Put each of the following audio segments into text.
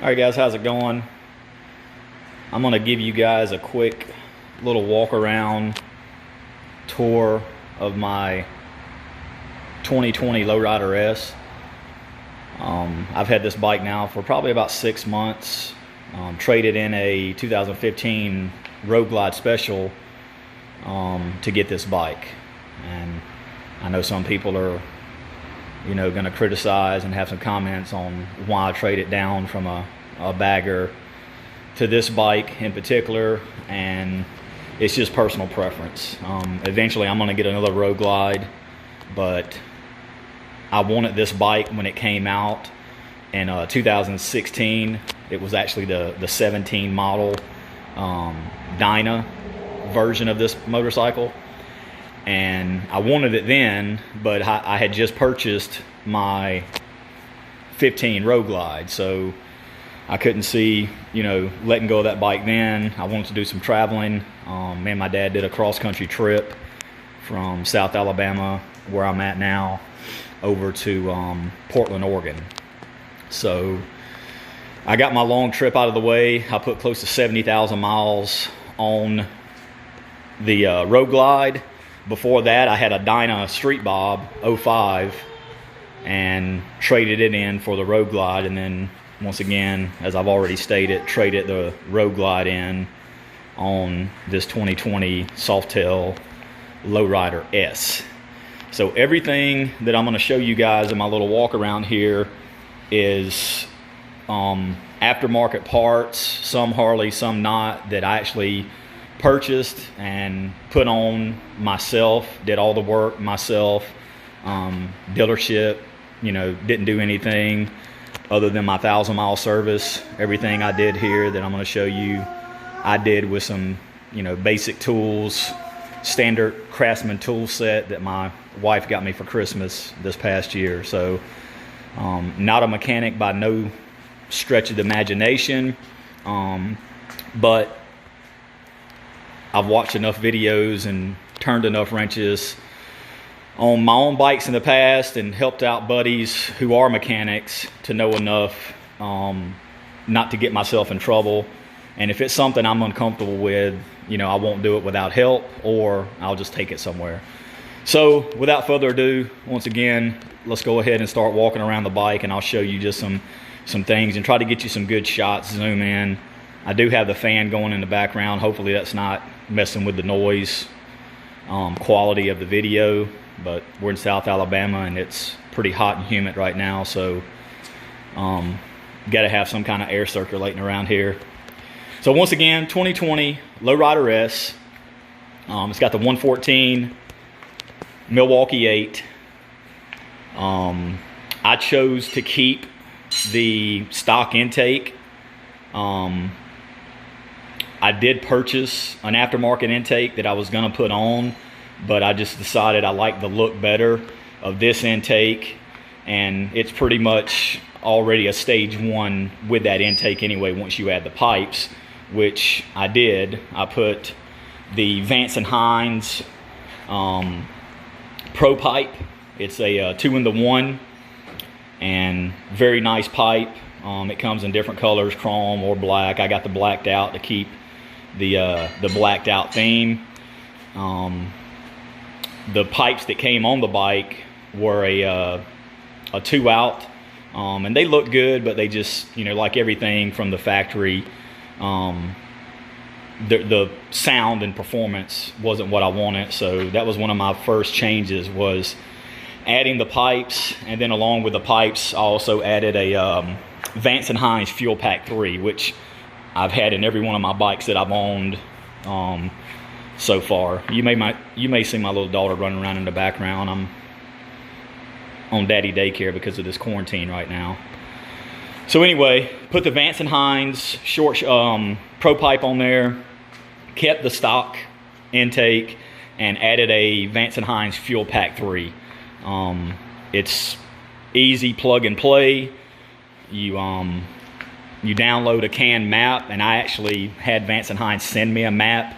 Alright guys, how's it going? I'm going to give you guys a quick little walk around tour of my 2020 Lowrider S. I've had this bike now for probably about 6 months. Traded in a 2015 Road Glide Special to get this bike. And I know some people are going to criticize and have some comments on why I trade it down from a bagger to this bike in particular, and it's just personal preference. Eventually I'm going to get another Road Glide, but I wanted this bike when it came out in 2016. It was actually the 17 model Dyna version of this motorcycle, and I wanted it then, but I had just purchased my 15 Road Glide, so I couldn't see, letting go of that bike then. I wanted to do some traveling. Me and my dad did a cross-country trip from South Alabama, where I'm at now, over to Portland, Oregon. So I got my long trip out of the way. I put close to 70,000 miles on the Road Glide. Before that, I had a Dyna Street Bob 05 and traded it in for the Road Glide, and then once again, as I've already stated, traded the Road Glide in on this 2020 Softail Lowrider S. So everything that I'm going to show you guys in my little walk around here is aftermarket parts, some Harley, some not, that I actually purchased and put on myself, did all the work myself. Dealership, didn't do anything other than my 1,000-mile service. Everything I did here that I'm going to show you, I did with some, basic tools, standard Craftsman tool set that my wife got me for Christmas this past year. So, not a mechanic by no stretch of the imagination, but I've watched enough videos and turned enough wrenches on my own bikes in the past and helped out buddies who are mechanics to know enough not to get myself in trouble. And if it's something I'm uncomfortable with, I won't do it without help, or I'll just take it somewhere. So without further ado, once again, let's go ahead and start walking around the bike, and I'll show you just some things and try to get you some good shots, zoom in. I do have the fan going in the background. Hopefully that's not messing with the noise quality of the video, but we're in South Alabama and it's pretty hot and humid right now, so got to have some kind of air circulating around here. So once again, 2020 Lowrider S. It's got the 114 Milwaukee 8. I chose to keep the stock intake. I did purchase an aftermarket intake that I was going to put on, but I just decided I like the look better of this intake, and it's pretty much already a stage 1 with that intake anyway once you add the pipes, which I did. I put the Vance and Hines Pro pipe. It's a 2-in-1 and very nice pipe. It comes in different colors, chrome or black. I got the blacked out to keep the blacked out theme. The pipes that came on the bike were a 2-out, and they look good, but they just, like everything from the factory, the sound and performance wasn't what I wanted. So that was one of my first changes, was adding the pipes, and then along with the pipes I also added a Vance and Hines Fuel Pack 3, which I've had in every one of my bikes that I've owned so far. You may see my little daughter running around in the background. I'm on daddy daycare because of this quarantine right now. So anyway, put the Vance and Hines short Pro pipe on there, kept the stock intake, and added a Vance and Hines Fuel Pack 3. It's easy plug and play. You download a CAN map, and I actually had Vance and Hines send me a map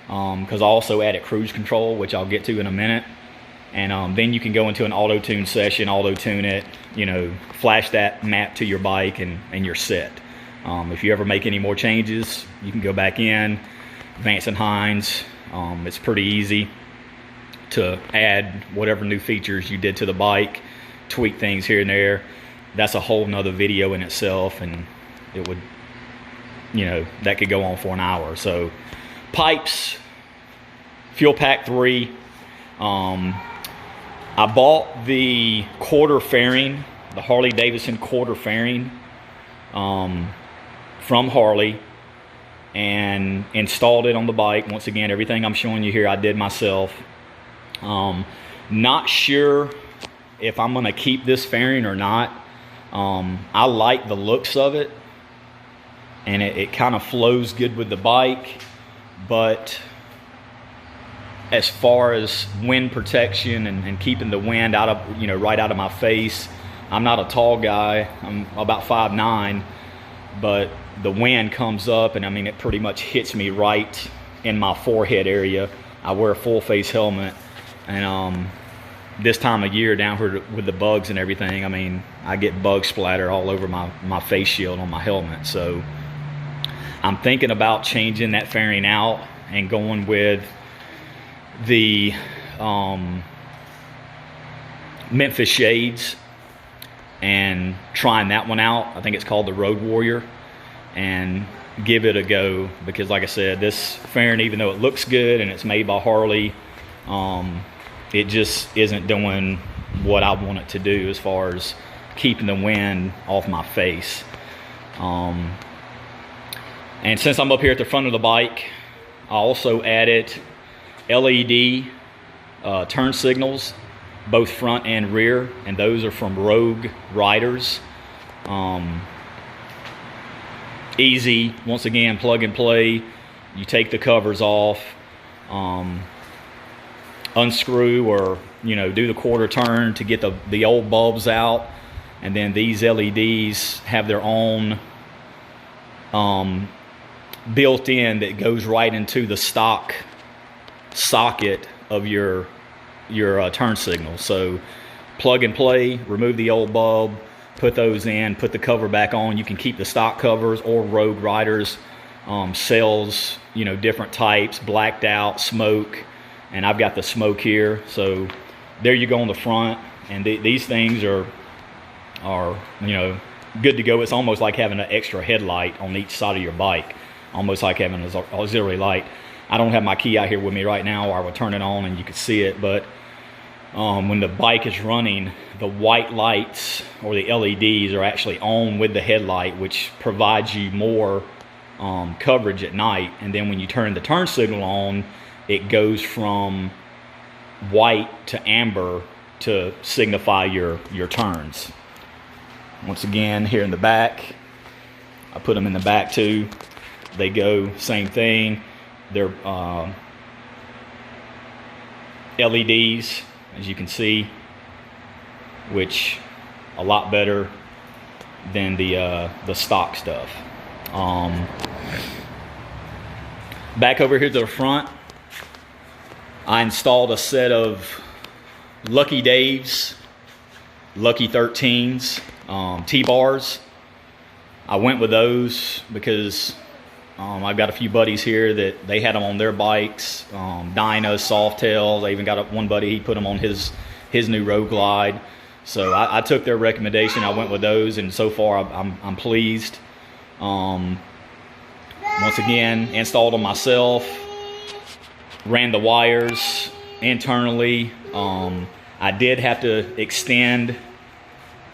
because I also added cruise control, which I'll get to in a minute. And then you can go into an auto-tune session, auto-tune it, flash that map to your bike, and you're set. If you ever make any more changes, you can go back in, Vance and Hines. It's pretty easy to add whatever new features you did to the bike, tweak things here and there. That's a whole nother video in itself, and it would, you know, that could go on for an hour. So pipes, fuel pack 3. I bought the quarter fairing, the Harley Davidson quarter fairing from Harley, and installed it on the bike. Once again, everything I'm showing you here I did myself. Not sure if I'm gonna keep this fairing or not. I like the looks of it, and it kind of flows good with the bike, but as far as wind protection and keeping the wind out of, you know, right out of my face, I'm not a tall guy. I'm about 5'9", but the wind comes up, and I mean, it pretty much hits me right in my forehead area. I wear a full face helmet, and this time of year down here with the bugs and everything, I mean, I get bug splatter all over my face shield on my helmet. So I'm thinking about changing that fairing out and going with the Memphis shades and trying that one out. I think it's called the Road Warrior, and give it a go, because like I said, this fairing, even though it looks good and it's made by Harley, it just isn't doing what I want it to do as far as keeping the wind off my face. And since I'm up here at the front of the bike, I also added LED turn signals, both front and rear, and those are from Rouge riders. Easy, once again, plug and play. You take the covers off, unscrew, or you know, do the quarter turn to get the old bulbs out, and then these LEDs have their own built in that goes right into the stock socket of your turn signal. So plug and play, remove the old bulb, put those in, put the cover back on. You can keep the stock covers, or Rouge riders sells, you know, different types, blacked out, smoke, and I've got the smoke here. So there you go on the front, and these things are you know, good to go. It's almost like having an extra headlight on each side of your bike, almost like having an auxiliary light. I don't have my key out here with me right now, or I would turn it on and you could see it, but when the bike is running, the white lights or the LEDs are actually on with the headlight, which provides you more coverage at night. And then when you turn the turn signal on, it goes from white to amber to signify your turns. Once again, here in the back, I put them in the back too. They go same thing. They're LEDs, as you can see, which a lot better than the stock stuff. Back over here to the front, I installed a set of Lucky Dave's Lucky 13s T-bars. I went with those because I've got a few buddies here that they had them on their bikes, Dynas, Softails. I even got one buddy, he put them on his new Road Glide. So I took their recommendation. I went with those, and so far I'm pleased. Once again, installed them myself, ran the wires internally. I did have to extend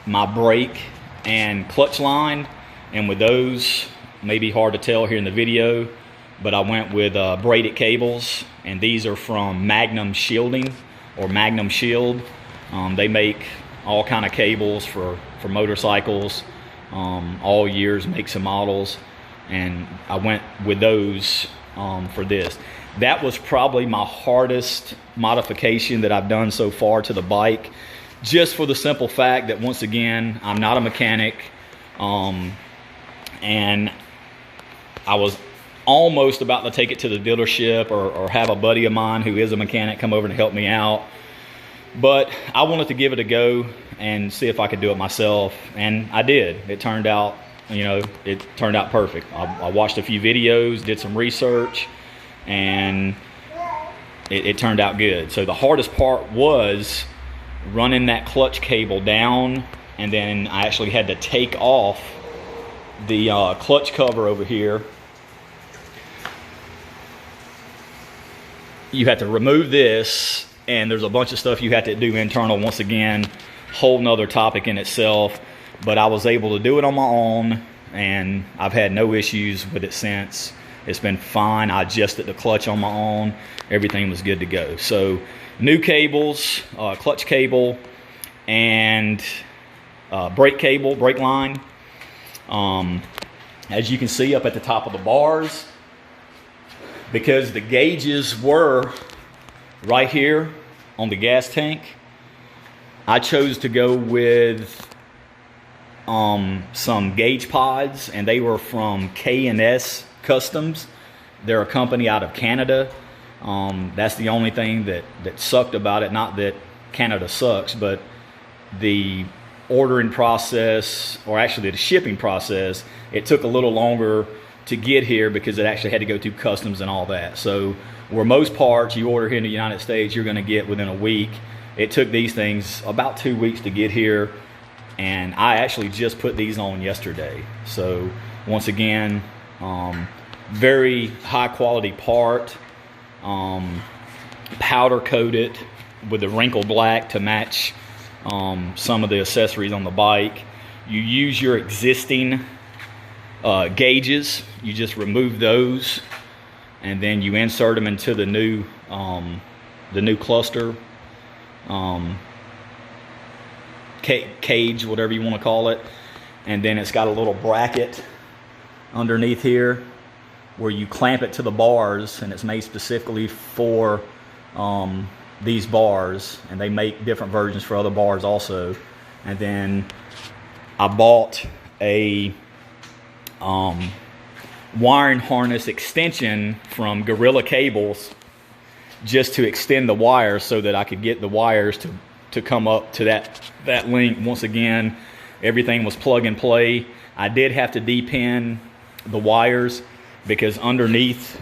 my brake and clutch line, and with those, maybe hard to tell here in the video, but I went with braided cables, and these are from Magnum Shielding, or Magnum Shield. They make all kind of cables for motorcycles, all years, makes and models, and I went with those for this. That was probably my hardest modification that I've done so far to the bike, just for the simple fact that, once again, I'm not a mechanic, and I was almost about to take it to the dealership or have a buddy of mine who is a mechanic come over to help me out. But I wanted to give it a go and see if I could do it myself, and I did. It turned out you know, it turned out perfect. I watched a few videos, did some research, and it turned out good. So the hardest part was running that clutch cable down, and then I actually had to take off the clutch cover over here. You have to remove this, and there's a bunch of stuff you have to do internal. Once again, whole nother topic in itself, but I was able to do it on my own, and I've had no issues with it since. It's been fine. I adjusted the clutch on my own. Everything was good to go. So new cables, clutch cable, and brake line. As you can see up at the top of the bars, because the gauges were right here on the gas tank, I chose to go with some gauge pods, and they were from KNS Customs. They're a company out of Canada. That's the only thing that sucked about it. Not that Canada sucks, but the ordering process, or actually the shipping process, it took a little longer to get here because it actually had to go through customs and all that. So where most parts you order here in the United States, you're going to get within a week. It took these things about 2 weeks to get here, and I actually just put these on yesterday. So once again, very high quality part, powder coated with the wrinkle black to match some of the accessories on the bike. You use your existing gauges, you just remove those, and then you insert them into the new cluster cage, whatever you want to call it. And then it's got a little bracket underneath here where you clamp it to the bars, and it's made specifically for these bars, and they make different versions for other bars also. And then I bought a wiring harness extension from Gorilla Cables just to extend the wires so that I could get the wires to come up to that length. Once again, everything was plug and play. I did have to de-pin the wires because underneath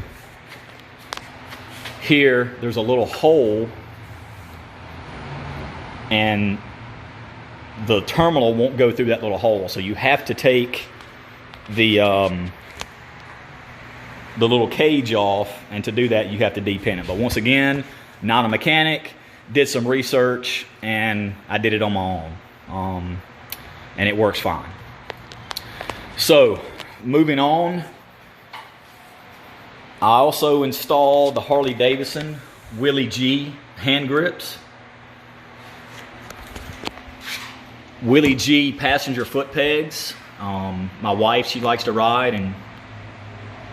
here there's a little hole, and the terminal won't go through that little hole. So you have to take the little cage off, and to do that you have to de-pin it. But once again, not a mechanic, did some research, and I did it on my own, and it works fine. So moving on, I also installed the Harley Davidson Willie G hand grips. Willie G passenger foot pegs. My wife, she likes to ride, and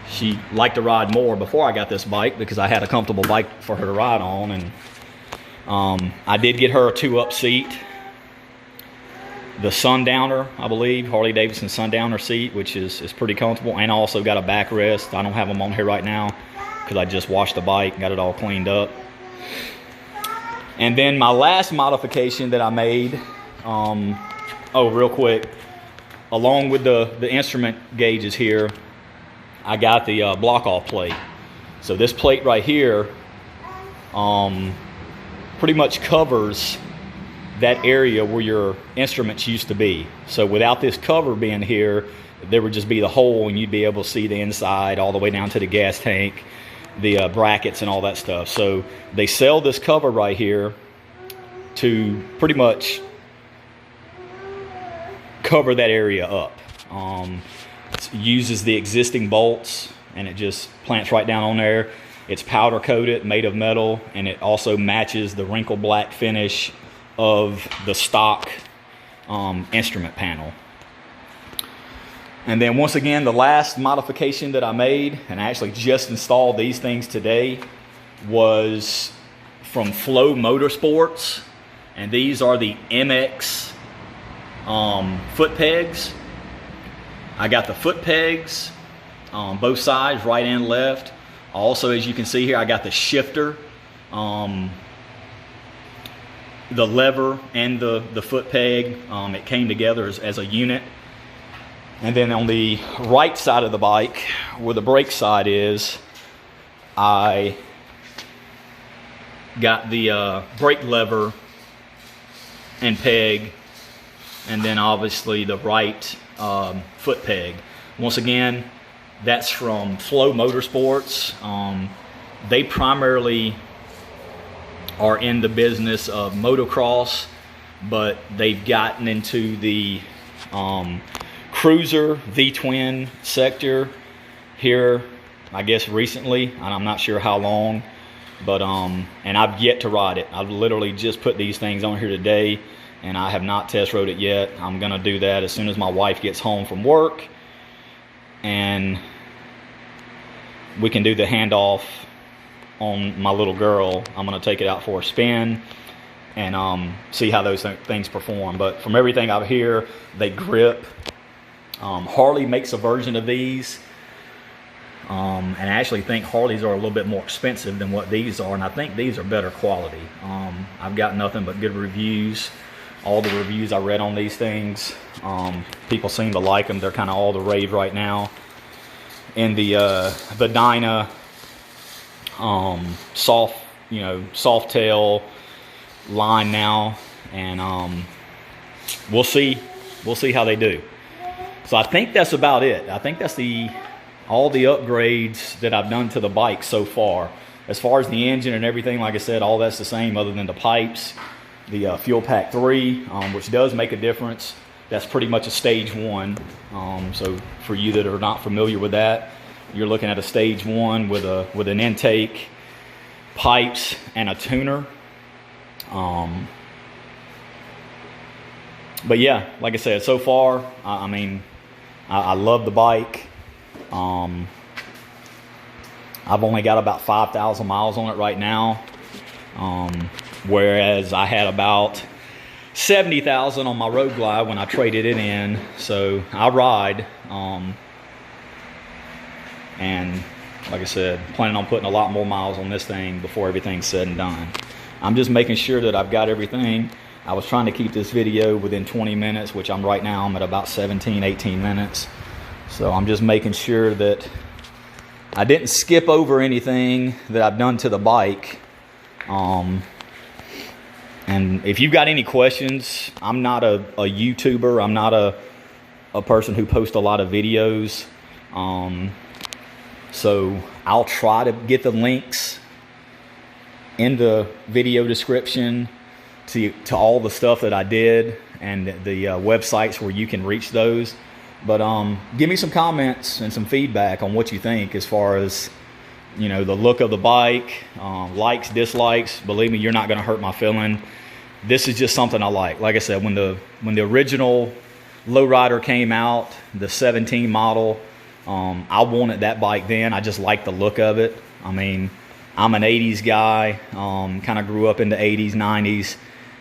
she liked to ride more before I got this bike because I had a comfortable bike for her to ride on. And I did get her a 2-up seat, the Sundowner, I believe, Harley Davidson Sundowner seat, which is pretty comfortable. And I also got a backrest. I don't have them on here right now because I just washed the bike, got it all cleaned up. And then my last modification that I made, real quick, along with the instrument gauges here, I got the block off plate. So this plate right here pretty much covers that area where your instruments used to be. So without this cover being here, there would just be the hole, and you'd be able to see the inside all the way down to the gas tank, the brackets and all that stuff. So they sell this cover right here to pretty much cover that area up. It uses the existing bolts, and it just plants right down on there. It's powder coated, made of metal, and it also matches the wrinkle black finish of the stock instrument panel. And then once again, the last modification that I made, and I actually just installed these things today, was from Flow Motorsports, and these are the MX foot pegs. I got the foot pegs on both sides, right and left. Also, as you can see here, I got the shifter, the lever and the foot peg. It came together as a unit. And then on the right side of the bike, where the brake side is, I got the brake lever and peg, and then obviously the right foot peg. Once again, that's from Flow Motorsports. They primarily are in the business of motocross, but they've gotten into the cruiser V-twin sector here, I guess recently, and I'm not sure how long, but and I've yet to ride it. I've literally just put these things on here today, and I have not test rode it yet. I'm gonna do that as soon as my wife gets home from work, and we can do the handoff on my little girl. I'm gonna take it out for a spin and see how those things perform. But from everything I hear, they grip. Harley makes a version of these, and I actually think Harleys are a little bit more expensive than what these are, and I think these are better quality. I've got nothing but good reviews. All the reviews I read on these things, people seem to like them. They're kind of all the rave right now. In the Dyna soft tail line now, and we'll see how they do. So I think that's about it. I think that's all the upgrades that I've done to the bike so far. As far as the engine and everything, like I said, all that's the same other than the pipes, the fuel pack 3, which does make a difference. That's pretty much a stage 1. So for you that are not familiar with that, you're looking at a stage 1 with an intake, pipes, and a tuner. But yeah, like I said, so far, I mean, I love the bike. I've only got about 5,000 miles on it right now, whereas I had about 70,000 on my Road Glide when I traded it in. So I ride, and like I said, planning on putting a lot more miles on this thing before everything's said and done. I'm just making sure that I've got everything. I was trying to keep this video within 20 minutes, which I'm right now. I'm at about 17, 18 minutes. So I'm just making sure that I didn't skip over anything that I've done to the bike. And if you've got any questions, I'm not a YouTuber. I'm not a person who posts a lot of videos. So I'll try to get the links in the video description to all the stuff that I did and the websites where you can reach those. But give me some comments and some feedback on what you think as far as, you know, the look of the bike, likes, dislikes. Believe me, you're not going to hurt my feeling. This is just something I like. Like I said, when the original lowrider came out, the 17 model, I wanted that bike then. I just liked the look of it. I mean, I'm an 80s guy, kind of grew up in the 80s, 90s,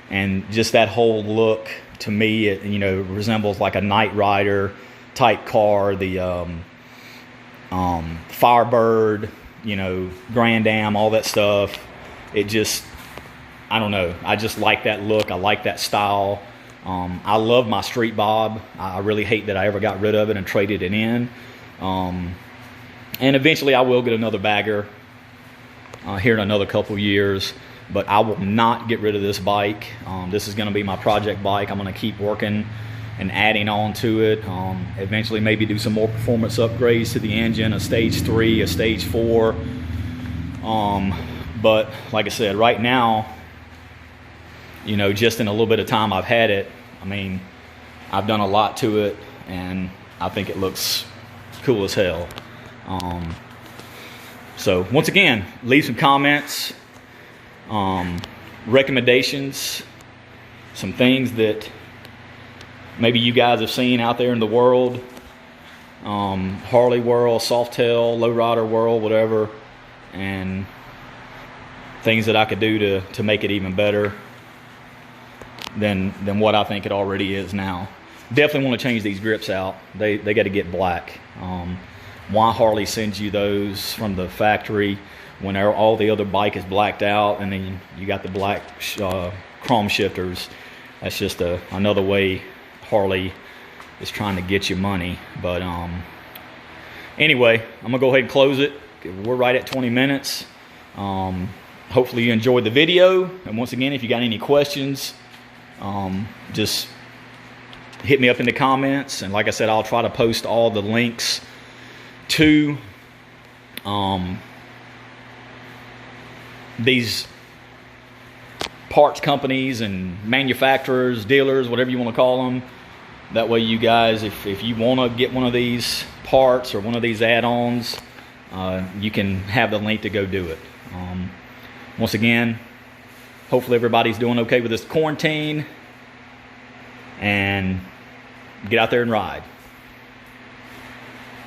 and just that whole look to me, it, you know, resembles like a Knight Rider type car. The Firebird, you know, Grand Am, all that stuff. It just, I don't know. I just like that look. I like that style. I love my Street Bob. I really hate that I ever got rid of it and traded it in. And eventually I will get another bagger here in another couple years, but I will not get rid of this bike. This is going to be my project bike. I'm going to keep working and adding on to it. Eventually maybe do some more performance upgrades to the engine, a stage 3, a stage 4. But like I said, right now, you know, just in a little bit of time I've had it, I mean, I've done a lot to it, and I think it looks cool as hell. So once again, leave some comments, recommendations, some things that maybe you guys have seen out there in the world, Harley world, Softail, lowrider world, whatever, and things that I could do to make it even better than what I think it already is now. Definitely want to change these grips out. They got to get black. Why Harley sends you those from the factory when all the other bike is blacked out, and then you got the black chrome shifters? That's just another way Harley is trying to get you money. But anyway, I'm gonna go ahead and close it. We're right at 20 minutes. Hopefully you enjoyed the video. And once again, if you got any questions, just hit me up in the comments. And like I said, I'll try to post all the links to these parts companies and manufacturers, dealers, whatever you want to call them. That way you guys, if you want to get one of these parts or one of these add-ons, you can have the link to go do it. Once again, hopefully everybody's doing okay with this quarantine, and get out there and ride.